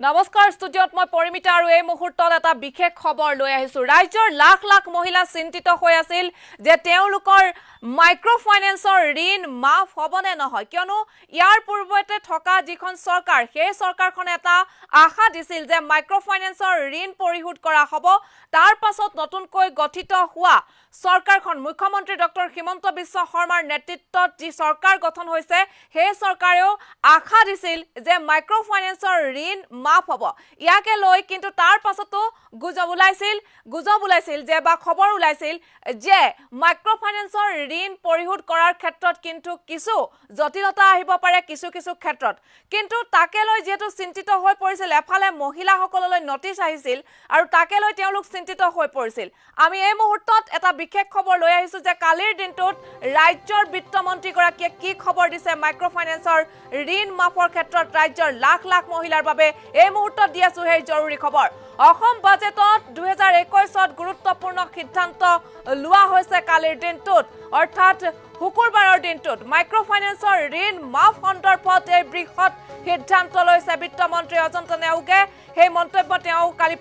নমস্কাৰ ষ্টুডিঅত মই পৰিমিতা আৰু এই মুহূৰ্তত এটা বিশেষ খবৰ লৈ আহিছো ৰাজ্যৰ লাখ লাখ মহিলা চিন্তিত হৈ আছিল যে তেওঁলোকৰ মাইক্ৰ ফাইনেন্সৰ ঋণ মাফ হ'বনে নহয় কিয়নো ইয়াৰ পূৰ্বতে থকা যিখন চৰকাৰ সেই চৰকাৰখনে এটা আশা দিছিল যে মাইক্ৰ ফাইনেন্সৰ ঋণ পৰিশোধ কৰা হ'ব তাৰ পাছত নতুনকৈ গঠিত হোৱা চৰকাৰখন মুখ্যমন্ত্ৰী ডক্টৰ হিমন্ত বিশ্ব শৰ্মাৰ নেতৃত্বত যি চৰকাৰ গঠন হৈছে সেই চৰকাৰেও আশা দিছিল যে মাইক্ৰ ফাইনেন্সৰ ঋণ মাফ হ'ব ইয়াকে লৈ কিন্তু তাৰ পাছতো গুজব ওলাইছিল যে বা খবৰ ওলাইছিল যে মাইক্ৰ ফাইনেন্সৰ ঋণ পৰিশোধ কৰাৰ ক্ষেত্ৰত কিন্তু কিছু জটিলতা আহিব পাৰে কিছু ক্ষেত্ৰত কিন্তু তাকে লৈ যেটো চিন্তিত হৈ পৰিছিল এফালে মহিলাসকললৈ নটিচ আহিছিল আৰু তাকে লৈ তেওঁলোক চিন্তিত হৈ পৰিছিল আমি এই মুহূৰ্তত এটা বিশেষ খবৰ লৈ আহিছো যে কালিৰ দিনটোত ৰাজ্যৰ বিত্তমন্ত্ৰী গৰাকীয়ে কি খবৰ দিছে মাইক্ৰ ফাইনেন্সৰ ঋণ মাফৰ ক্ষেত্ৰত ৰাজ্যৰ লাখ লাখ মহিলাৰ বাবে এই মুহূৰ্তত দি আছো এই জৰুৰী খবৰ অসম বাজেটত 2021ত গুৰুত্বপূৰ্ণ সিদ্ধান্ত লোৱা হৈছে কালিৰ দিনটোত অৰ্থাৎ শুকুৰবাৰৰ দিনটোত মাইক্ৰ ফাইনেন্সৰ ঋণ মাফ সন্দৰ্ভত এই বৃহৎ সিদ্ধান্ত লৈছে বিত্তমন্ত্ৰী অজন্তা নেওগে সেই মন্তব্য তেওঁ কালি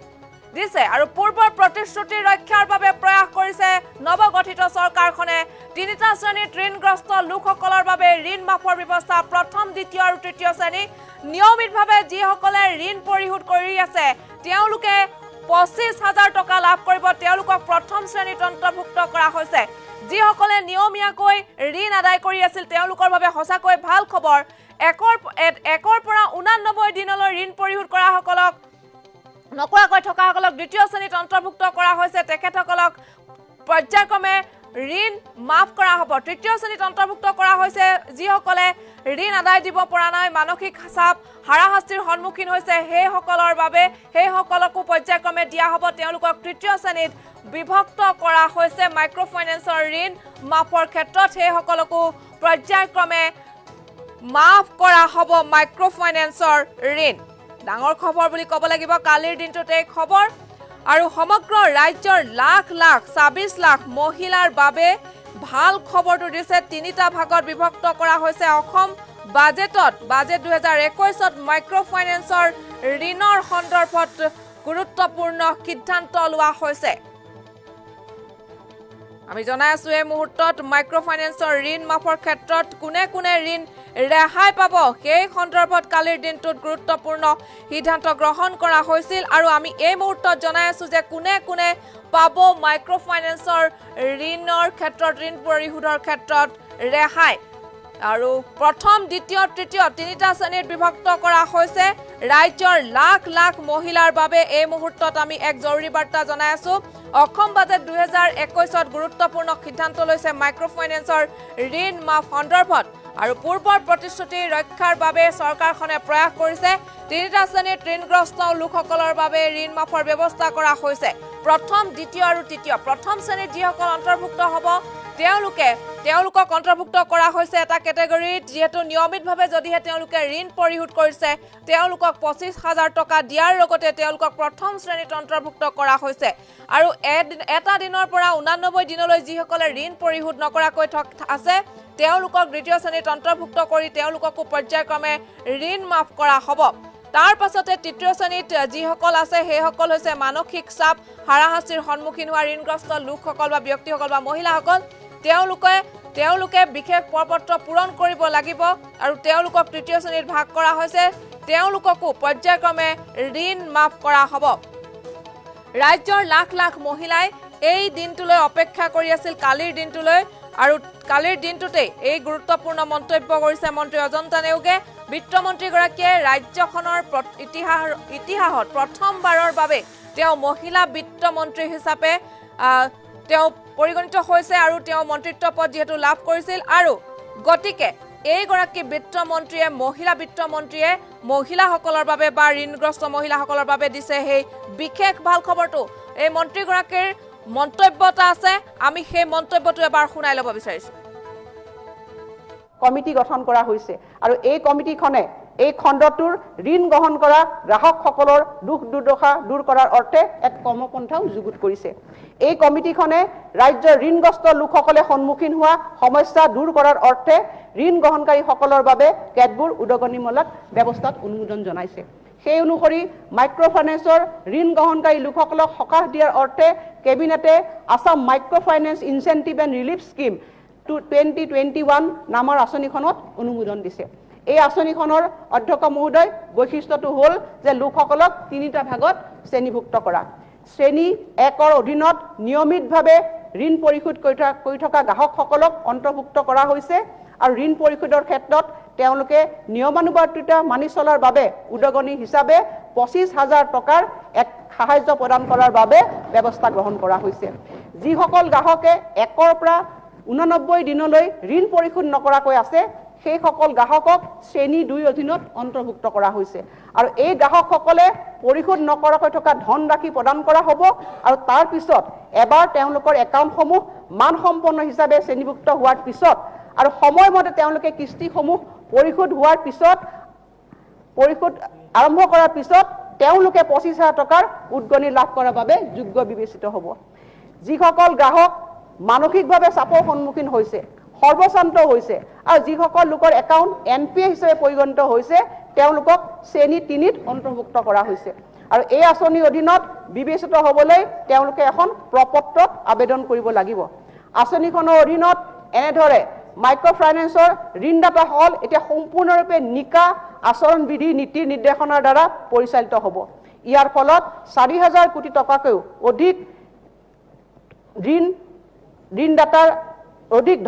দিছে আৰু পূৰ্বৰ প্ৰতিশ্ৰুতি ৰক্ষাৰ বাবে প্ৰয়াস কৰিছে নৱগঠিত চৰকাৰখনে তিনিটা শ্ৰেণীৰ ঋণগ্ৰস্ত লোকসকলৰ বাবে ঋণ মাফৰ ব্যৱস্থা প্ৰথম দ্বিতীয় আৰু তৃতীয় শ্ৰেণী নিয়মিতভাৱে যিসকলে ঋণ পৰিশোধ কৰি আছে তেওঁলোকে 25,000 টকা লাভ কৰিব তেওঁলোকক প্ৰথম শ্ৰেণীত অন্তৰ্ভুক্ত কৰা হৈছে যিসকলে নিয়মীয়াকৈ ঋণ আদায় কৰি আছিল তেওঁলোকৰ বাবে সঁচাকৈ ভাল খবৰ একৰ পৰা 89 দিনলৈ ঋণ পৰিশোধ কৰা সকলক নকৰাকৈ থকাসকলক দ্বিতীয় শ্ৰেণীত অন্তৰ্ভুক্ত কৰা হৈছে তেখেতসকলক পৰ্যায়ক্ৰমে ঋণ মাফ কৰা হ'ব তৃতীয় শ্ৰেণীত অন্তৰ্ভুক্ত কৰা হৈছে যিসকলে ঋণ আদায় দিব পৰা নাই মানসিক চাপ হাৰাশাস্তিৰ সন্মুখীন হৈছে সেই সকলৰ বাবে সেই সকলকো পৰ্যায়ক্ৰমে দিয়া হ'ব তেওঁলোকক তৃতীয় শ্ৰেণীত বিভক্ত কৰা হৈছে মাইক্ৰ ফাইনেন্সৰ ঋণ মাফৰ ক্ষেত্ৰত সেই সকলকো পৰ্যায়ক্ৰমে মাফ কৰা হ'ব মাইক্ৰ ফাইনেন্সৰ ঋণ ডাঙৰ খবৰ বুলি ক'ব লাগিব কালিৰ দিনটোতে খবৰ আৰু সমগ্ৰ ৰাজ্যৰ লাখ লাখ 26 লাখ মহিলাৰ বাবে ভাল খবৰটো দিছে তিনিটা ভাগত বিভক্ত কৰা হৈছে অসম বাজেট 2021ত মাইক্ৰ ফাইনেন্সৰ ঋণৰ সন্দৰ্ভত গুৰুত্বপূৰ্ণ সিদ্ধান্ত লোৱা হৈছে আমি জনাই আছো এই মুহূৰ্তত মাইক্ৰ ফাইনেন্সৰ ঋণ মাফৰ ক্ষেত্ৰত কোনে ঋণ ৰেহাই পাব সেই সন্দৰ্ভত কালিৰ দিনটোত গুৰুত্বপূৰ্ণ সিদ্ধান্ত গ্ৰহণ কৰা হৈছিল আৰু আমি এই মুহূৰ্তত জনাই আছো যে কোনে পাব মাইক্ৰ ফাইনেন্সৰ ঋণৰ ক্ষেত্ৰত ঋণ পৰিশোধৰ ক্ষেত্ৰত ৰেহাই আৰু প্ৰথম দ্বিতীয় তৃতীয় তিনিটা শ্ৰেণীত বিভক্ত কৰা হৈছে ৰাজ্যৰ লাখ লাখ মহিলাৰ বাবে এই মুহূৰ্তত আমি এক জৰুৰী বাৰ্তা জনাই আছো অসম বাজেট 2021ত গুৰুত্বপূৰ্ণ সিদ্ধান্ত লৈছে মাইক্ৰ ফাইনেন্সৰ ঋণ মাফ সন্দৰ্ভত আৰু পূৰ্বৰ প্ৰতিশ্ৰুতি ৰক্ষাৰ বাবে চৰকাৰখনে প্ৰয়াস কৰিছে তিনিটা শ্ৰেণীৰ ঋণগ্ৰস্ত লোকসকলৰ বাবে ঋণ মাফৰ ব্যৱস্থা কৰা হৈছে প্ৰথম দ্বিতীয় আৰু তৃতীয় প্ৰথম শ্ৰেণীত যিসকল অন্তৰ্ভুক্ত হ'ব তেওঁলোকক অন্তৰ্ভুক্ত কৰা হৈছে এটা কেটেগৰীত যেহেতু নিয়মিতভাৱে যদিহে তেওঁলোকে ঋণ পৰিশোধ কৰিছে তেওঁলোকক 25,000 টকা দিয়াৰ লগতে তেওঁলোকক প্ৰথম শ্ৰেণীত অন্তৰ্ভুক্ত কৰা হৈছে আৰু এটা দিনৰ পৰা 89 দিনলৈ যিসকলে ঋণ পৰিশোধ নকৰাকৈ আছে তেওঁলোকক দ্বিতীয় শ্ৰেণীত অন্তৰ্ভুক্ত কৰি তেওঁলোককো পৰ্যায়ক্ৰমে ঋণ মাফ কৰা হ'ব তাৰ পাছতে তৃতীয় শ্ৰেণীত যিসকল আছে সেইসকল হৈছে মানসিক চাপ হাৰাশাস্তিৰ সন্মুখীন হোৱা ঋণগ্ৰস্ত লোকসকল বা ব্যক্তিসকল বা মহিলাসকল তেওঁলোকে বিশেষ প্ৰপত্ৰ পূৰণ কৰিব লাগিব আৰু তেওঁলোকক তৃতীয় শ্ৰেণীত ভাগ কৰা হৈছে তেওঁলোককো পৰ্যায়ক্ৰমে ঋণ মাফ কৰা হ'ব ৰাজ্যৰ লাখ লাখ মহিলাই এই দিনটোলৈ অপেক্ষা কৰি আছিল কালিৰ দিনটোলৈ আৰু কালিৰ দিনটোতে এই গুৰুত্বপূৰ্ণ মন্তব্য কৰিছে মন্ত্ৰী অজন্তা নেওগে বিত্তমন্ত্ৰী গৰাকীয়ে ৰাজ্যখনৰ ইতিহাসত প্ৰথমবাৰৰ বাবে তেওঁ মহিলা বিত্তমন্ত্ৰী হিচাপে তেওঁ পৰিগণিত হৈছে আৰু তেওঁ মন্ত্ৰিত্ব পদ যেহেতু লাভ কৰিছিল আৰু গতিকে এই গৰাকী বিত্তমন্ত্ৰীয়ে মহিলা বিত্তমন্ত্ৰীয়ে মহিলাসকলৰ বাবে বা ঋণগ্ৰস্ত মহিলাসকলৰ বাবে দিছে সেই বিশেষ ভাল খবৰটো এই মন্ত্ৰী গৰাকীৰ মন্তব্যটা আছে আমি সেই মন্তব্যটো এবাৰ শুনাই ল'ব বিচাৰিছো কমিটি গঠন কৰা হৈছে আৰু এই কমিটিখনে এই খণ্ডটোৰ ঋণ গ্ৰহণ কৰা গ্ৰাহকসকলৰ দুখ দুৰ্দশা দূৰ কৰাৰ অৰ্থে এক কৰ্মপন্থাও যুগুত কৰিছে। এই কমিটিখনে ৰাজ্যৰ ঋণগ্ৰস্ত লোকসকলে সন্মুখীন হোৱা সমস্যা দূৰ কৰাৰ অৰ্থে ঋণ গ্ৰহণকাৰীসকলৰ বাবে কেতবোৰ উদগনিমূলক ব্যৱস্থাত অনুমোদন জনাইছে। সেই অনুসৰি মাইক্ৰ' ফাইনেন্সৰ ঋণ গ্ৰহণকাৰী লোকসকলক সকাহ দিয়াৰ অৰ্থে কেবিনেটে Assam micro' finance incentive and relief scheme 2021 নামৰ আঁচনিখনত অনুমোদন দিছে। এই আঁচনিখনৰ অধ্যক্ষ মহোদয় বৈশিষ্ট্যটো হ'ল যে লোকসকলক তিনিটা ভাগত শ্ৰেণীভুক্ত কৰা। শ্ৰেণী 1ৰ অধীনত নিয়মিতভাৱে ঋণ পৰিশোধ কৰি থকা গ্ৰাহকসকলক অন্তৰ্ভুক্ত কৰা হৈছে আৰু ঋণ পৰিশোধৰ ক্ষেত্ৰত তেওঁলোকে নিয়মানুবৰ্তিতা মানি চলাৰ বাবে উদগনি হিচাপে 25,000 টকাৰ এক সাহায্য প্ৰদান কৰাৰ বাবে ব্যৱস্থা গ্ৰহণ কৰা হৈছে। যিসকল গ্ৰাহকে 1ৰ পৰা 89 দিনলৈ ঋণ পৰিশোধ নকৰাকৈ আছে সেই সকল গ্ৰাহকক শ্ৰেণী 2 অধীনত অন্তৰ্ভুক্ত কৰা হৈছে আৰু এই গ্ৰাহকসকলে পৰিশোধ নকৰাকৈ থকা ধনৰাশি প্ৰদান কৰা হ'ব আৰু তাৰ পিছত এবাৰ তেওঁলোকৰ একাউণ্টসমূহ মানসম্পন্ন হিচাপে শ্ৰেণীভুক্ত হোৱাৰ পিছত আৰু সময়মতে তেওঁলোকে কিস্তিসমূহ পৰিশোধ হোৱাৰ পিছত পৰিশোধ আৰম্ভ কৰাৰ পিছত তেওঁলোকে 25,000 টকাৰ উদগনি লাভ কৰাৰ বাবে যোগ্য বিবেচিত হ'ব। যিসকল গ্ৰাহক মানসিকভাৱে চাপৰ সন্মুখীন হৈছে, সৰ্বশান্ত হৈছে আৰু যিসকল লোকৰ একাউণ্ট NPA হিচাপে পৰিগণিত হৈছে তেওঁলোকক শ্ৰেণী 3ত অন্তৰ্ভুক্ত কৰা হৈছে আৰু এই আঁচনিৰ অধীনত বিবেচিত হ'বলৈ তেওঁলোকে এখন প্ৰপত্ৰত আবেদন কৰিব লাগিব। আঁচনিখনৰ অধীনত এনেদৰে মাইক্ৰ' ফাইনেন্সৰ ঋণদাতাসকল এতিয়া সম্পূৰ্ণৰূপে নিকা আচৰণ বিধি নীতি নিৰ্দেশনাৰ দ্বাৰা পৰিচালিত হ'ব। ইয়াৰ ফলত 4,000 কোটি টকাকৈও অধিক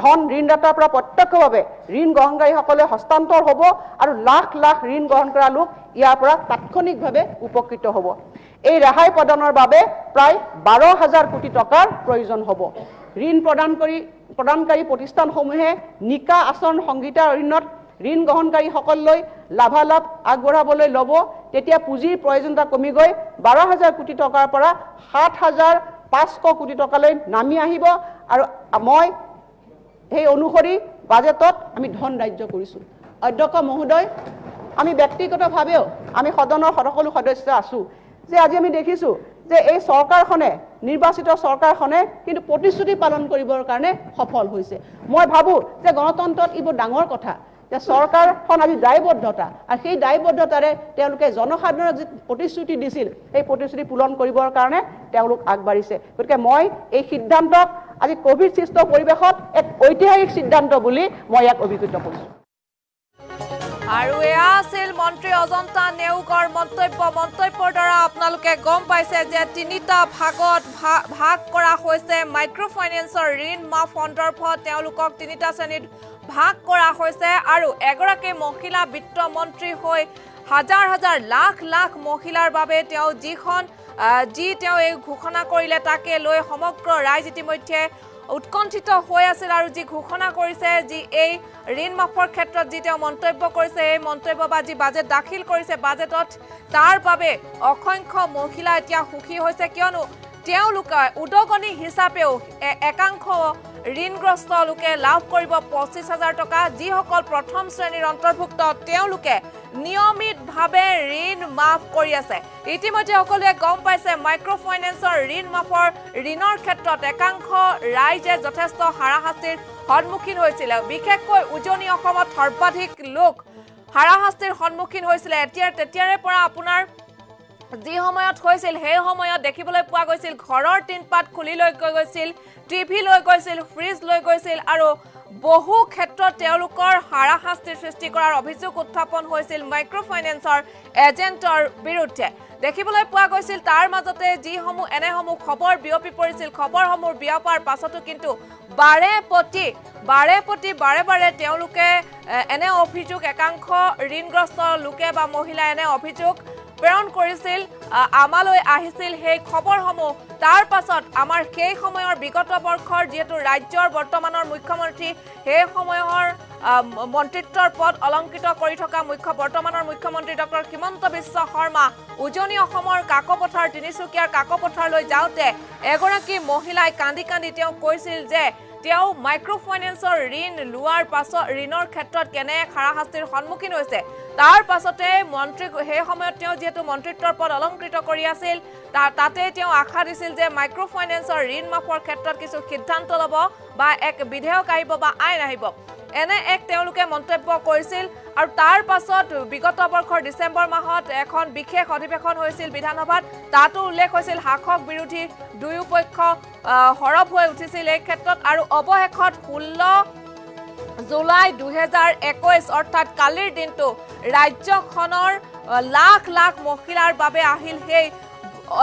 ধন ঋণদাতাৰ পৰা প্ৰত্যক্ষভাৱে ঋণ গ্ৰহণকাৰীসকলে হস্তান্তৰ হ'ব আৰু লাখ লাখ ঋণ গ্ৰহণ কৰা লোক ইয়াৰ পৰা তাৎক্ষণিকভাৱে উপকৃত হ'ব। এই ৰেহাই প্ৰদানৰ বাবে প্ৰায় 12,000 কোটি টকাৰ প্ৰয়োজন হ'ব। ঋণ প্ৰদানকাৰী প্ৰতিষ্ঠানসমূহে নিকা আচৰণ সংহিতাৰ অধীনত ঋণ গ্ৰহণকাৰীসকললৈ লাভালাভ আগবঢ়াবলৈ ল'ব তেতিয়া পুঁজিৰ প্ৰয়োজনীয়তা কমি গৈ 12,000 কোটি টকাৰ পৰা 7,500 কোটি টকালৈ নামি আহিব আৰু মই সেই অনুসৰি বাজেটত আমি ধন ধাৰ্য কৰিছোঁ। অধ্যক্ষ মহোদয়, আমি ব্যক্তিগতভাৱেও আমি সদনৰ সকলো সদস্য আছোঁ যে আজি আমি দেখিছোঁ যে এই চৰকাৰখনে নিৰ্বাচিত চৰকাৰখনে কিন্তু প্ৰতিশ্ৰুতি পালন কৰিবৰ কাৰণে সফল হৈছে। মই ভাবোঁ যে গণতন্ত্ৰত এইবোৰ ডাঙৰ কথা যে চৰকাৰখন আজি দায়বদ্ধতা আৰু সেই দায়বদ্ধতাৰে তেওঁলোকে জনসাধাৰণক যি প্ৰতিশ্ৰুতি দিছিল সেই প্ৰতিশ্ৰুতি পূৰণ কৰিবৰ কাৰণে তেওঁলোক আগবাঢ়িছে। গতিকে মই এই সিদ্ধান্তক আজি কোভিড সৃষ্ট পৰিৱেশত এক ঐতিহাসিক সিদ্ধান্ত বুলি মই ইয়াক অভিহিত কৰিছোঁ। আৰু এয়া আছিল মন্ত্ৰী অজন্তা নেওগৰ মন্তব্যৰ দ্বাৰা আপোনালোকে গম পাইছে যে 3টা ভাগত ভাগ কৰা হৈছে মাইক্ৰ' ফাইনেন্সৰ ঋণ মাফ সন্দৰ্ভত তেওঁলোকক 3টা শ্ৰেণীত ভাগ কৰা হৈছে আৰু এগৰাকী মহিলা বিত্তমন্ত্ৰী হৈ হাজাৰ হাজাৰ লাখ লাখ মহিলাৰ বাবে তেওঁ তেওঁ এই ঘোষণা কৰিলে তাকে লৈ সমগ্ৰ ৰাইজ ইতিমধ্যে উৎকণ্ঠিত হৈ আছিল আৰু যি ঘোষণা কৰিছে যি এই ঋণ মাফৰ ক্ষেত্ৰত যি তেওঁ মন্তব্য কৰিছে এই মন্তব্য বা যি বাজেট দাখিল কৰিছে বাজেটত তাৰ বাবে অসংখ্য মহিলা এতিয়া সুখী হৈছে কিয়নো তেওঁলোকে উদগনি হিচাপেও একাংশ ঋণগ্ৰস্ত লোকে লাভ কৰিব 25,000 টকা। যিসকল প্ৰথম শ্ৰেণীৰ অন্তৰ্ভুক্ত তেওঁলোকে নিয়মিতভাৱে ঋণ মাফ কৰি আছে। ইতিমধ্যে সকলোৱে গম পাইছে মাইক্ৰ' ফাইনেন্সৰ ঋণ মাফৰ ঋণৰ ক্ষেত্ৰত একাংশ ৰাইজে যথেষ্ট হাৰাশাস্তিৰ সন্মুখীন হৈছিল। বিশেষকৈ উজনি অসমত সৰ্বাধিক লোক হাৰাশাস্তিৰ সন্মুখীন হৈছিলে। তেতিয়াৰে পৰা আপোনাৰ যি সময়ত হৈছিল সেই সময়ত দেখিবলৈ পোৱা গৈছিল ঘৰৰ টিনপাত খুলি লৈ গৈছিল, টিভি লৈ গৈছিল, ফ্ৰিজ লৈ গৈছিল আৰু বহু ক্ষেত্ৰত তেওঁলোকৰ হাৰাশাস্তিৰ সৃষ্টি কৰাৰ অভিযোগ উত্থাপন হৈছিল মাইক্ৰ' ফাইনেন্সৰ এজেণ্টৰ বিৰুদ্ধে। দেখিবলৈ পোৱা গৈছিল তাৰ মাজতে যিসমূহ এনেসমূহ খবৰ বিয়পি পৰিছিল খবৰসমূহ বিয়পাৰ পাছতো কিন্তু বাৰে বাৰে তেওঁলোকে এনে অভিযোগ একাংশ ঋণগ্ৰস্ত লোকে বা মহিলা এনে অভিযোগ প্ৰেৰণ কৰিছিল আমালৈ আহিছিল। সেই খবৰসমূহ তাৰ পাছত আমাৰ সেই সময়ৰ বিগত বৰ্ষৰ যেহেতু ৰাজ্যৰ বৰ্তমানৰ মুখ্যমন্ত্ৰী সেই সময়ৰ মন্ত্ৰিত্বৰ পদ অলংকৃত কৰি থকা বৰ্তমানৰ মুখ্যমন্ত্ৰী ডক্টৰ হিমন্ত বিশ্ব শৰ্মা উজনি অসমৰ কাকপথাৰ তিনিচুকীয়াৰ কাকপথাৰলৈ যাওঁতে এগৰাকী মহিলাই কান্দি কান্দি তেওঁ কৈছিল যে তেওঁ মাইক্ৰ' ফাইনেন্সৰ ঋণ লোৱাৰ পাছত ঋণৰ ক্ষেত্ৰত কেনে হাৰাশাস্তিৰ সন্মুখীন হৈছে তাৰ পাছতে মন্ত্ৰী সেই সময়ত তেওঁ যেহেতু মন্ত্ৰিত্বৰ পদ অলংকৃত কৰি আছিল তাতে তেওঁ আশা দিছিল যে মাইক্ৰ' ফাইনেন্সৰ ঋণ মাফৰ ক্ষেত্ৰত কিছু সিদ্ধান্ত ল'ব বা এক বিধেয়ক আহিব বা আইন আহিব এনে এক তেওঁলোকে মন্তব্য কৰিছিল আৰু তাৰ পাছত বিগত বৰ্ষৰ ডিচেম্বৰ মাহত এখন বিশেষ অধিৱেশন হৈছিল বিধানসভাত তাতো উল্লেখ হৈছিল শাসক বিৰোধী দুয়োপক্ষ হৰপ হৈ উঠিছিল এই ক্ষেত্ৰত আৰু অৱশেষত 16 জুলাই 2021 অৰ্থাৎ কালিৰ দিনটো ৰাজ্যখনৰ লাখ লাখ মহিলাৰ বাবে আহিল সেই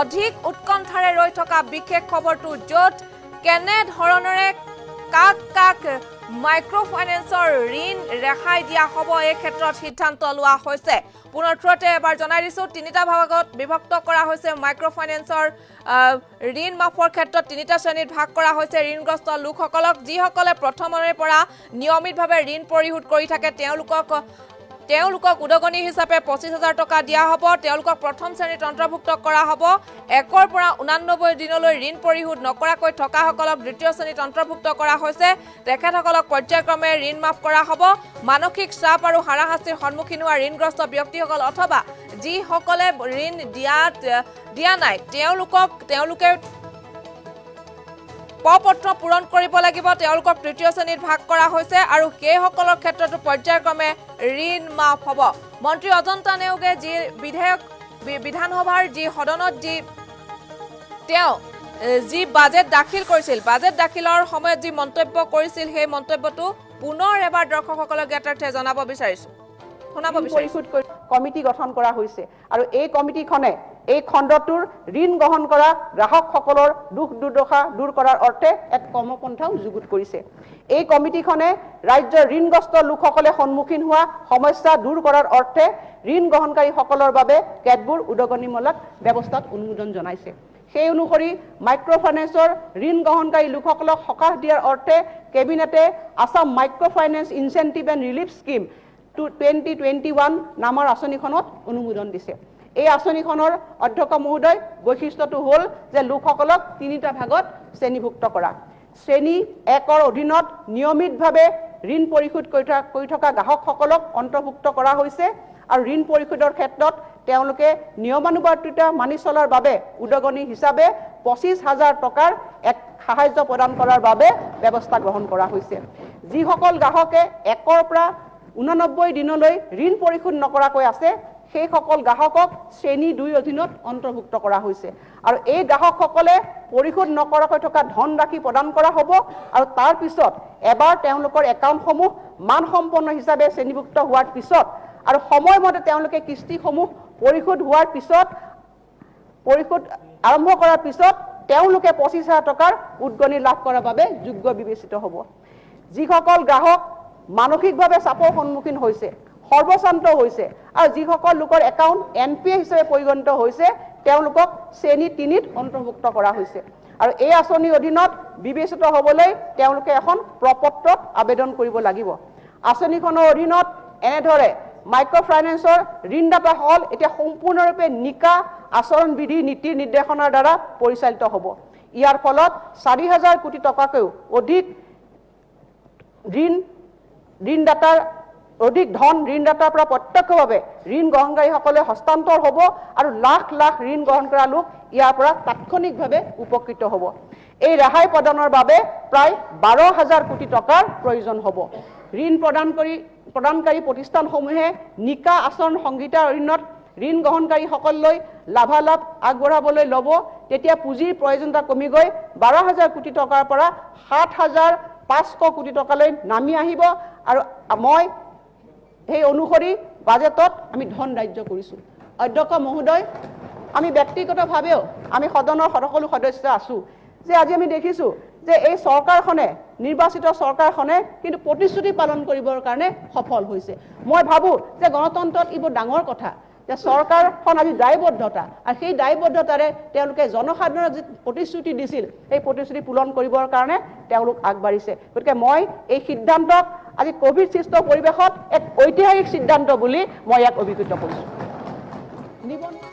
অধিক উৎকণ্ঠাৰে ৰৈ থকা বিশেষ খবৰটো য'ত কেনে ধৰণেৰে কাক কাক মাইক্ৰ' ফাইনেন্সৰ ঋণ ৰেহাই দিয়া হ'ব এই ক্ষেত্ৰত সিদ্ধান্ত লোৱা হৈছে পুনৰ থ্ৰতে এবাৰ জনাই দিছোঁ তিনিটা ভাগত বিভক্ত কৰা হৈছে মাইক্ৰ' ফাইনেন্সৰ ঋণ মাফৰ ক্ষেত্ৰত তিনিটা শ্ৰেণীত ভাগ কৰা হৈছে ঋণগ্ৰস্ত লোকসকলক যিসকলে প্ৰথমৰে পৰা নিয়মিতভাৱে ঋণ পৰিশোধ কৰি থাকে তেওঁলোকক উদগনি হিচাপে 25,000 টকা দিয়া হ'ব তেওঁলোকক প্ৰথম শ্ৰেণীত অন্তৰ্ভুক্ত কৰা হ'ব 1 পৰা 89 দিনলৈ ঋণ পৰিশোধ নকৰাকৈ থকাসকলক দ্বিতীয় শ্ৰেণীত অন্তৰ্ভুক্ত কৰা হৈছে তেখেতসকলক পৰ্যায়ক্ৰমে ঋণ মাফ কৰা হ'ব মানসিক চাপ আৰু হাৰাশাস্তিৰ সন্মুখীন হোৱা ঋণগ্ৰস্ত ব্যক্তিসকল অথবা যিসকলে ঋণ দিয়া নাই তেওঁলোকে পত্ৰ পূৰণ কৰিব লাগিব তেওঁলোকক তৃতীয় শ্ৰেণীত ভাগ কৰা হৈছে আৰু সেইসকলৰ ক্ষেত্ৰতো পৰ্যায়ক্ৰমে ঋণ মাফ হ'ব মন্ত্ৰী অজন্তা নেওগে যি বিধেয়ক বিধানসভাৰ যি সদনত যি বাজেট দাখিল কৰিছিল বাজেট দাখিলৰ সময়ত যি মন্তব্য কৰিছিল সেই মন্তব্যটো পুনৰ এবাৰ দৰ্শকসকলক জ্ঞাতাৰ্থে জনাব বিচাৰিছোঁ কমিটি গঠন কৰা হৈছে আৰু এই কমিটিখনে এই খণ্ডটোৰ ঋণ গ্ৰহণ কৰা গ্ৰাহকসকলৰ দুখ দুৰ্দশা দূৰ কৰাৰ অৰ্থে এক কৰ্মপন্থাও যুগুত কৰিছে এই কমিটিখনে ৰাজ্যৰ ঋণগ্ৰস্ত লোকসকলে সন্মুখীন হোৱা সমস্যা দূৰ কৰাৰ অৰ্থে ঋণ গ্ৰহণকাৰীসকলৰ বাবে কেতবোৰ উদগনিমূলক ব্যৱস্থাত অনুমোদন জনাইছে সেই অনুসৰি মাইক্ৰ' ফাইনেন্সৰ ঋণ গ্ৰহণকাৰী লোকসকলক সকাহ দিয়াৰ অৰ্থে কেবিনেটে Assam micro' finance incentive and relief scheme 2021 নামৰ আঁচনিখনত অনুমোদন দিছে এই আঁচনিখনৰ অধ্যক্ষ মহোদয় বৈশিষ্ট্যটো হ'ল যে লোকসকলক তিনিটা ভাগত শ্ৰেণীভুক্ত কৰা শ্ৰেণী 1ৰ অধীনত নিয়মিতভাৱে ঋণ পৰিশোধ কৰি থকা গ্ৰাহকসকলক অন্তৰ্ভুক্ত কৰা হৈছে আৰু ঋণ পৰিশোধৰ ক্ষেত্ৰত তেওঁলোকে নিয়মানুবৰ্তিতা মানি চলাৰ বাবে উদগনি হিচাপে 25,000 টকাৰ এক সাহায্য প্ৰদান কৰাৰ বাবে ব্যৱস্থা গ্ৰহণ কৰা হৈছে যিসকল গ্ৰাহকে 1ৰ পৰা 89 দিনলৈ ঋণ পৰিশোধ নকৰাকৈ আছে সেই সকল গ্ৰাহকক শ্ৰেণী 2 অধীনত অন্তৰ্ভুক্ত কৰা হৈছে আৰু এই গ্ৰাহকসকলে পৰিশোধ নকৰাকৈ থকা ধন ৰাশি প্ৰদান কৰা হ'ব আৰু তাৰ পিছত এবাৰ তেওঁলোকৰ একাউণ্টসমূহ মানসম্পন্ন হিচাপে শ্ৰেণীভুক্ত হোৱাৰ পিছত আৰু সময়মতে তেওঁলোকে কিস্তিসমূহ পৰিশোধ হোৱাৰ পিছত পৰিশোধ আৰম্ভ কৰাৰ পিছত তেওঁলোকে 25,000 টকাৰ উদগনি লাভ কৰাৰ বাবে যোগ্য বিবেচিত হ'ব যিসকল গ্ৰাহক মানসিকভাৱে চাপৰ সন্মুখীন হৈছে সৰ্বশান্ত হৈছে আৰু যিসকল লোকৰ একাউণ্ট এনপিএ হিচাপে পৰিগণিত হৈছে তেওঁলোকক শ্ৰেণী 3ত অন্তৰ্ভুক্ত কৰা হৈছে আৰু এই আঁচনিৰ অধীনত বিবেচিত হ'বলৈ তেওঁলোকে এখন প্ৰপত্ৰত আবেদন কৰিব লাগিব আঁচনিখনৰ অধীনত এনেদৰে মাইক্ৰ' ফাইনেন্সৰ ঋণদাতাসকল এতিয়া সম্পূৰ্ণৰূপে নিকা আচৰণ বিধি নীতি নিৰ্দেশনাৰ দ্বাৰা পৰিচালিত হ'ব ইয়াৰ ফলত 4,000 কোটি টকাকৈ অধিক অধিক ধন ঋণদাতাৰ পৰা প্ৰত্যক্ষভাৱে ঋণ গ্ৰহণকাৰীসকলে হস্তান্তৰ হ'ব আৰু লাখ লাখ ঋণ গ্ৰহণ কৰা লোক ইয়াৰ পৰা তাৎক্ষণিকভাৱে উপকৃত হ'ব এই ৰেহাই প্ৰদানৰ বাবে প্ৰায় 12,000 কোটি টকাৰ প্ৰয়োজন হ'ব ঋণ প্ৰদানকাৰী প্ৰতিষ্ঠানসমূহে নিকা আচৰণ সংহিতাৰ অধীনত ঋণ গ্ৰহণকাৰীসকললৈ লাভালাভ আগবঢ়াবলৈ ল'ব তেতিয়া পুঁজিৰ প্ৰয়োজনীয়তা কমি গৈ 12,000 কোটি টকাৰ পৰা 7,500 কোটি টকালৈ নামি আহিব আৰু মই সেই অনুসৰি বাজেটত আমি ধন ৰাজ্য কৰিছোঁ অধ্যক্ষ মহোদয় আমি ব্যক্তিগতভাৱেও আমি সদনৰ সকলো সদস্য আছোঁ যে আজি আমি দেখিছোঁ যে এই চৰকাৰখনে নিৰ্বাচিত চৰকাৰখনে কিন্তু প্ৰতিশ্ৰুতি পালন কৰিবৰ কাৰণে সফল হৈছে মই ভাবোঁ যে গণতন্ত্ৰত এইবোৰ ডাঙৰ কথা যে চৰকাৰখন আজি দায়বদ্ধতা আৰু সেই দায়বদ্ধতাৰে তেওঁলোকে জনসাধাৰণক যি প্ৰতিশ্ৰুতি দিছিল সেই প্ৰতিশ্ৰুতি পূৰণ কৰিবৰ কাৰণে তেওঁলোক আগবাঢ়িছে গতিকে মই এই সিদ্ধান্তক আজি কোভিড সৃষ্ট পৰিৱেশত এক ঐতিহাসিক সিদ্ধান্ত বুলি মই ইয়াক অভিহিত কৰিছোঁ